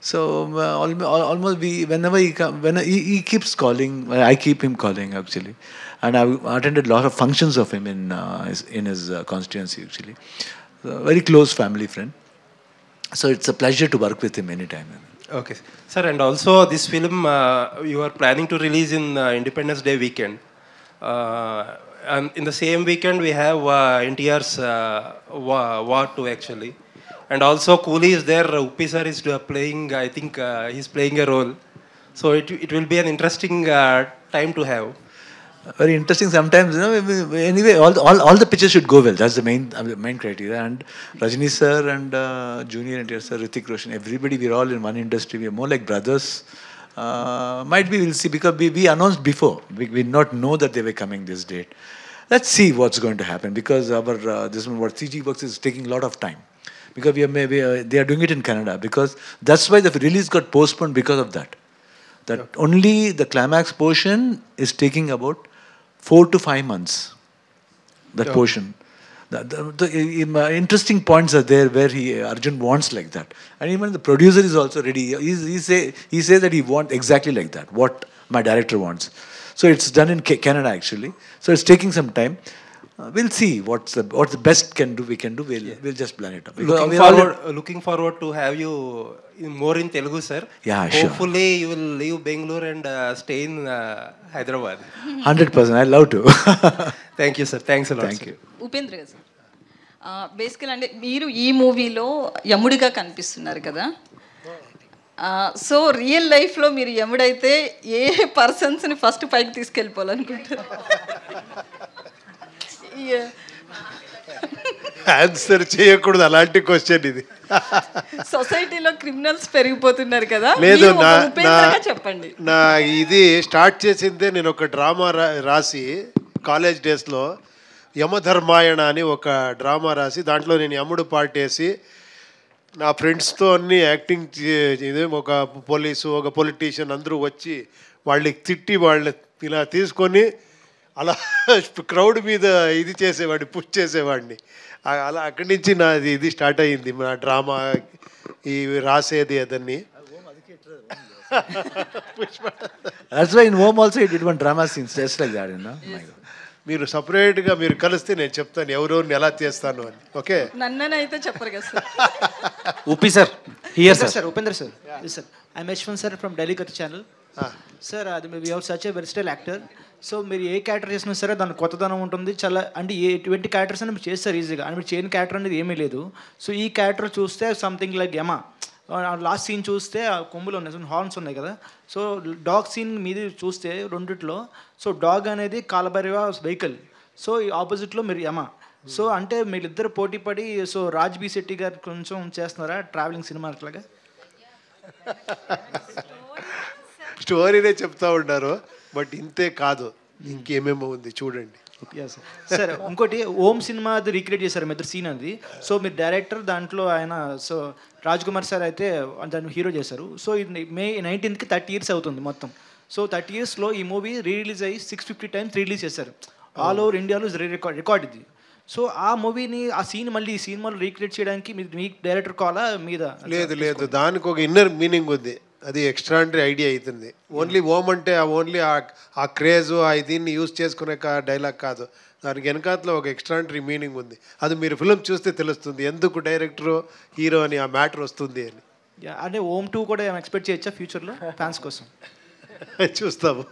So almost whenever he keeps calling, I keep him calling actually, and I've attended a lot of functions of him in his constituency actually. Very close family friend. So it's a pleasure to work with him anytime. Okay, sir, and also this film you are planning to release in Independence Day weekend. And in the same weekend we have NTR's War 2 actually. And also Coolie is there, Uppi sir is playing, I think he's playing a role. So it will be an interesting time to have. Very interesting sometimes, anyway, all the pictures should go well. That's the main criteria. And Rajini sir and Junior NTR sir, Hrithik Roshan, everybody, we're all in one industry. We're more like brothers. Might be, we'll see, because we announced before. We did not know that they were coming this date. Let's see what's going to happen, because our this one, what CG Works is taking a lot of time. Because they are doing it in Canada, because that's why the release got postponed because of that. That only the climax portion is taking about 4 to 5 months. That portion. The interesting points are there where Arjun wants like that, and even the producer is also ready. He says that he wants exactly like that, what my director wants. So it's done in Canada actually. So it's taking some time. We'll see what's the best we can do. We'll just plan it up. Looking forward to have you more in Telugu, sir. Yeah, sure. Hopefully you will leave Bangalore and stay in Hyderabad. 100%. I love to. Thank you, sir. Thanks a lot. Thank you. Upendra గారు, బేసికల్ అంటే మీరు ఈ మూవీలో యముడిగా కనిపిస్తున్నారు కదా. So real లైఫ్లో మీరు యముడైతే ఏ పర్సన్స్ని ఫస్ట్ పైకి తీసుకెళ్ళిపోవాలనుకుంటారు? ఆన్సర్ చేయకూడదు అలాంటి క్వశ్చన్ ఇది. సొసైటీలో క్రిమినల్స్ పెరిగిపోతున్నారు కదా. లేదు, చెప్పండి. నా ఇది స్టార్ట్ చేసిందే, నేను ఒక డ్రామా రాసి కాలేజ్ డేస్లో యమధర్మాయణ అని ఒక డ్రామా రాసి, దాంట్లో నేను యముడు పార్ట్ వేసి నా ఫ్రెండ్స్తో అన్ని యాక్టింగ్ ఒక పోలీసు, ఒక పొలిటీషియన్ అందరూ వచ్చి వాళ్ళకి తిట్టి వాళ్ళని ఇలా తీసుకొని అలా క్రౌడ్ మీద ఇది చేసేవాడిని, పుష్ చేసేవాడిని. అలా అక్కడి నుంచి నాది ఇది స్టార్ట్ అయ్యింది, నా డ్రామా ఇవి రాసేది అదన్నీ. That's why in home also he did one drama scene just like that, you know. మీరు సపరేట్గా మీరు కలిస్తే నేను చెప్తాను ఎవరెవరిని ఎలా చేస్తాను అని. ఓకే, నన్నైతే చెప్పరు కదా sir. Uppi sir, here sir. Upendra sir. Yes sir. I'm Ashwin sir from Delhi Cut channel. Sir, we have such a versatile actor. So మీరు ఏ క్యారెక్టర్ చేసినా సరే దానికి కొత్తదనం ఉంటుంది. చాలా అంటే ఎటువంటి క్యారెక్టర్స్ అని మీరు చేస్తారు ఈజీగా, అని మీరు చేయని క్యారెక్టర్ అనేది ఏమీ లేదు. సో ఈ క్యారెక్టర్ చూస్తే సంథింగ్ లైక్ యమ. లాస్ట్ సీన్ చూస్తే కొమ్ములు ఉన్నాయి, హార్న్స్ ఉన్నాయి కదా. సో డాగ్ సీన్ మీద చూస్తే రెండిట్లో, సో డాగ్ అనేది కాలభైరవ వెహికల్, సో ఈ ఆపోజిట్లో మీరు యమ. సో అంటే మీరిద్దరు పోటీ పడి, సో రాజ్ బి శెట్టి గారు కొంచెం చేస్తున్నారా ట్రావెలింగ్ సినిమా అట్లాగా? స్టోరీనే చెప్తా ఉంటారు, బట్ ఇంతే కాదు, ఇంకేమేమో ఉంది చూడండి. సార్ ఇంకోటి, ఓం సినిమా అది రీక్రియేట్ చేశారు మీ ఇద్దరు సీన్ అది. సో మీరు డైరెక్టర్, దాంట్లో ఆయన సో రాజ్ కుమార్ సార్ అయితే దాన్ని హీరో చేశారు. సో ఇది May 19th 30 years అవుతుంది మొత్తం. సో 30 yearsలో ఈ మూవీ రిలీజ్ అయ్యి 650 times రిలీజ్ చేశారు. ఆల్ ఓవర్ ఇండియాలో రికార్డ్ ఇది. సో ఆ మూవీని, ఆ సీన్ మళ్ళీ ఈ సినిమాలో రీక్రియేట్ చేయడానికి మీ డైరెక్టర్ కాలా మీద? లేదు, దానికి ఒక ఇన్నర్ మీనింగ్ ఉంది. అది ఎక్స్ట్రాండరీ ఐడియా అవుతుంది. ఓన్లీ ఓమ్ అంటే ఓన్లీ ఆ క్రేజ్ దీన్ని యూజ్ చేసుకునే డైలాగ్ కాదు, దానికి వెనకాతలో ఒక ఎక్స్ట్రాండరీ మీనింగ్ ఉంది. అది మీరు ఫిల్మ్ చూస్తే తెలుస్తుంది ఎందుకు డైరెక్టర్ హీరో అని ఆ మ్యాటర్ వస్తుంది అని. అంటే ఓమ్ 2 కూడా ఎక్స్పెక్ట్ చేయొచ్చా ఫ్యూచర్లో ఫ్యాన్స్ కోసం? చూస్తాము.